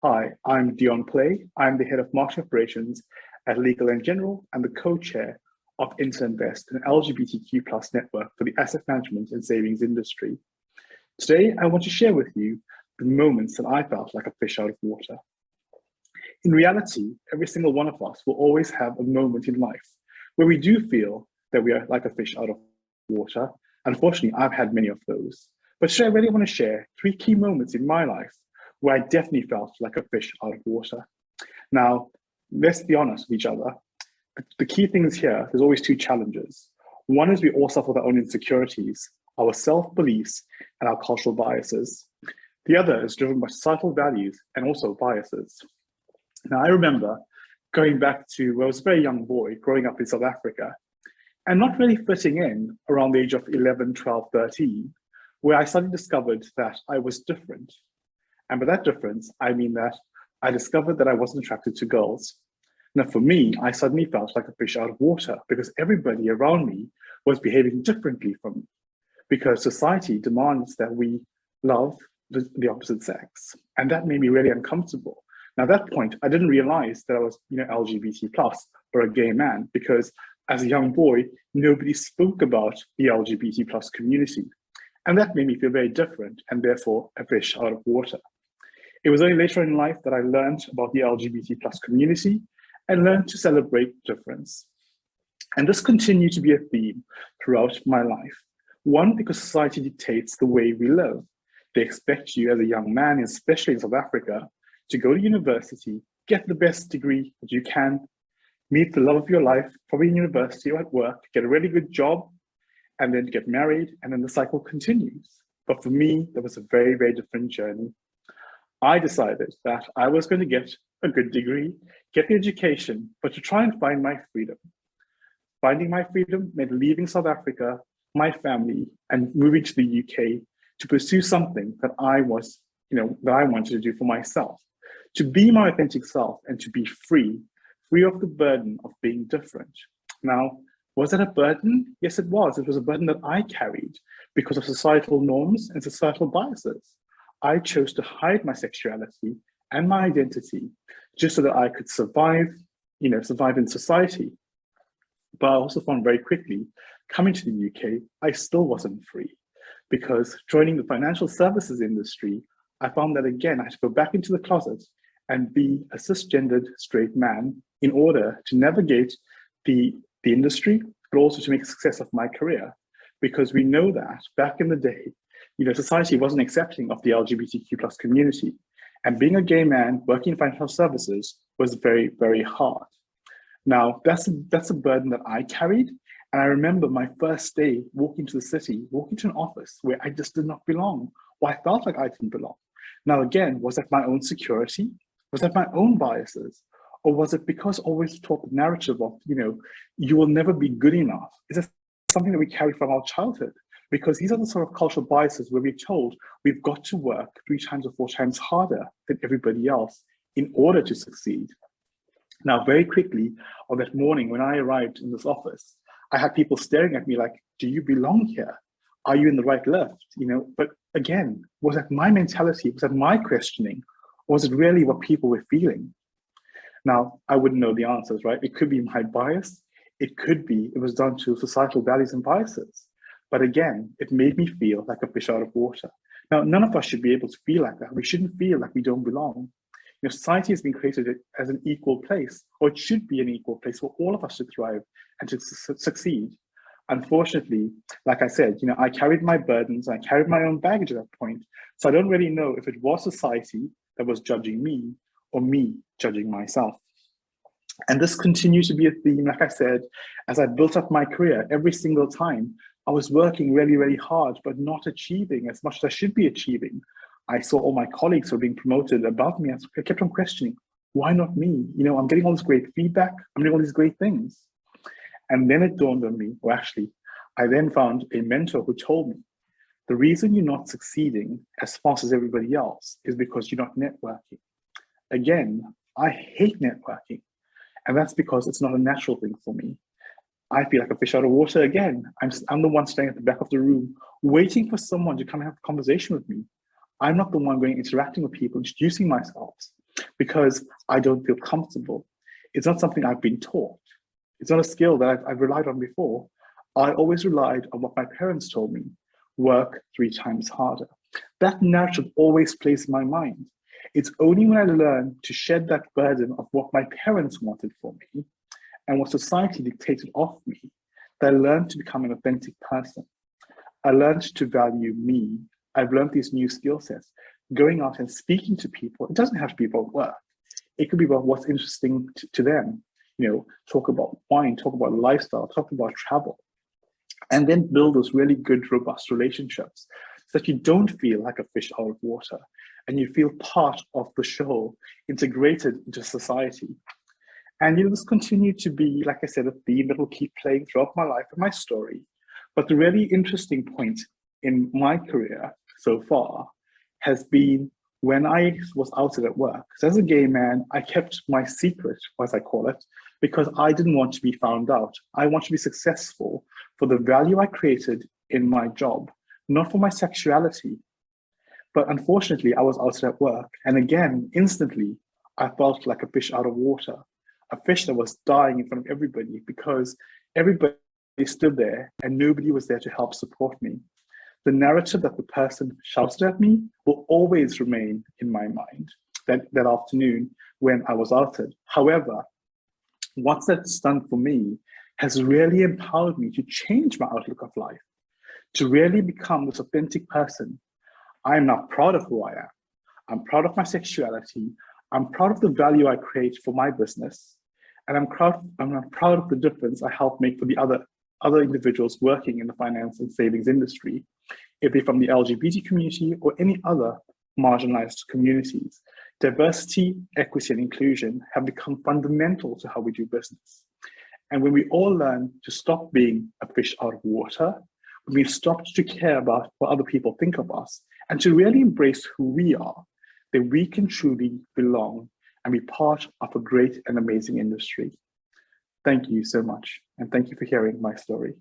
Hi, I'm Deon Pillay. I'm the head of marketing operations at Legal and General and the co-chair of Interinvest, an LGBTQ plus network for the asset management and savings industry. Today, I want to share with you the moments that I felt like a fish out of water. In reality, every single one of us will always have a moment in life where we do feel that we are like a fish out of water. Unfortunately, I've had many of those. But today I really want to share three key moments in my life where I definitely felt like a fish out of water. Now, let's be honest with each other. The key things here, there's always two challenges. One is we all suffer with our own insecurities, our self-beliefs, and our cultural biases. The other is driven by societal values and also biases. Now, I remember going back to when I was a very young boy growing up in South Africa and not really fitting in around the age of 11, 12, 13, where I suddenly discovered that I was different. And by that difference, I mean that I discovered that I wasn't attracted to girls. Now, for me, I suddenly felt like a fish out of water because everybody around me was behaving differently from me, because society demands that we love the opposite sex. And that made me really uncomfortable. Now, at that point, I didn't realize that I was, LGBT plus or a gay man, because as a young boy, nobody spoke about the LGBT plus community. And that made me feel very different and therefore a fish out of water. It was only later in life that I learned about the LGBT plus community and learned to celebrate difference. And this continued to be a theme throughout my life. One, because society dictates the way we live. They expect you as a young man, especially in South Africa, to go to university, get the best degree that you can, meet the love of your life, probably in university or at work, get a really good job, and then get married, and then the cycle continues. But for me, there was a very, very different journey. I decided that I was going to get a good degree, get the education, but to try and find my freedom. Finding my freedom meant leaving South Africa, my family, and moving to the UK to pursue something that I was, that I wanted to do for myself, to be my authentic self and to be free of the burden of being different. Now, was it a burden? Yes, it was. It was a burden that I carried because of societal norms and societal biases. I chose to hide my sexuality and my identity just so that I could survive in society. But I also found very quickly, coming to the UK, I still wasn't free, because joining the financial services industry, I found that again, I had to go back into the closet and be a cisgendered straight man in order to navigate the industry, but also to make a success of my career. Because we know that back in the day, society wasn't accepting of the LGBTQ plus community. And being a gay man working in financial services was very, very hard. Now, that's a burden that I carried. And I remember my first day walking to the city, walking to an office where I just did not belong, or I felt like I didn't belong. Now, again, was that my own security? Was that my own biases? Or was it because I always taught the narrative of, you will never be good enough? Is that something that we carry from our childhood? Because these are the sort of cultural biases where we're told we've got to work 3 times or 4 times harder than everybody else in order to succeed. Now, very quickly on that morning when I arrived in this office, I had people staring at me like, do you belong here? Are you in the right left? But again, was that my mentality? Was that my questioning? Or was it really what people were feeling? Now, I wouldn't know the answers, right? It could be my bias. It could be it was down to societal values and biases. But again, it made me feel like a fish out of water. Now, none of us should be able to feel like that. We shouldn't feel like we don't belong. Society has been created as an equal place, or it should be an equal place for all of us to thrive and to succeed. Unfortunately, like I said, I carried my burdens, I carried my own baggage at that point. So I don't really know if it was society that was judging me or me judging myself. And this continues to be a theme, like I said, as I built up my career. Every single time I was working really, really hard, but not achieving as much as I should be achieving. I saw all my colleagues who were being promoted above me. I kept on questioning, why not me? I'm getting all this great feedback. I'm doing all these great things. And then it dawned on me, or actually, I then found a mentor who told me, the reason you're not succeeding as fast as everybody else is because you're not networking. Again, I hate networking. And that's because it's not a natural thing for me. I feel like a fish out of water again. I'm the one staying at the back of the room, waiting for someone to come and have a conversation with me. I'm not the one going interacting with people, introducing myself. because I don't feel comfortable. It's not something I've been taught. It's not a skill that I've relied on before. I always relied on what my parents told me: work 3 times harder. That narrative always plays in my mind. It's only when I learn to shed that burden of what my parents wanted for me and what society dictated of me that I learned to become an authentic person. I learned to value me. I've learned these new skill sets. Going out and speaking to people, it doesn't have to be about work. It could be about what's interesting to them. Talk about wine, talk about lifestyle, talk about travel, and then build those really good, robust relationships so that you don't feel like a fish out of water and you feel part of the show, integrated into society. And this continued to be, like I said, a theme that will keep playing throughout my life and my story. But the really interesting point in my career so far has been when I was outed at work. So as a gay man, I kept my secret, as I call it, because I didn't want to be found out. I want to be successful for the value I created in my job, not for my sexuality. But unfortunately, I was outed at work. And again, instantly, I felt like a fish out of water, a fish that was dying in front of everybody because everybody stood there and nobody was there to help support me. The narrative that the person shouted at me will always remain in my mind that afternoon when I was outed. However, what that's done for me has really empowered me to change my outlook of life, to really become this authentic person. I'm now proud of who I am. I'm proud of my sexuality. I'm proud of the value I create for my business. And I'm proud of the difference I help make for the other individuals working in the finance and savings industry, if they're from the LGBT community or any other marginalized communities. Diversity, equity, and inclusion have become fundamental to how we do business. And when we all learn to stop being a fish out of water, when we've stopped to care about what other people think of us, and to really embrace who we are, then we can truly belong and be part of a great and amazing industry. Thank you so much. And thank you for hearing my story.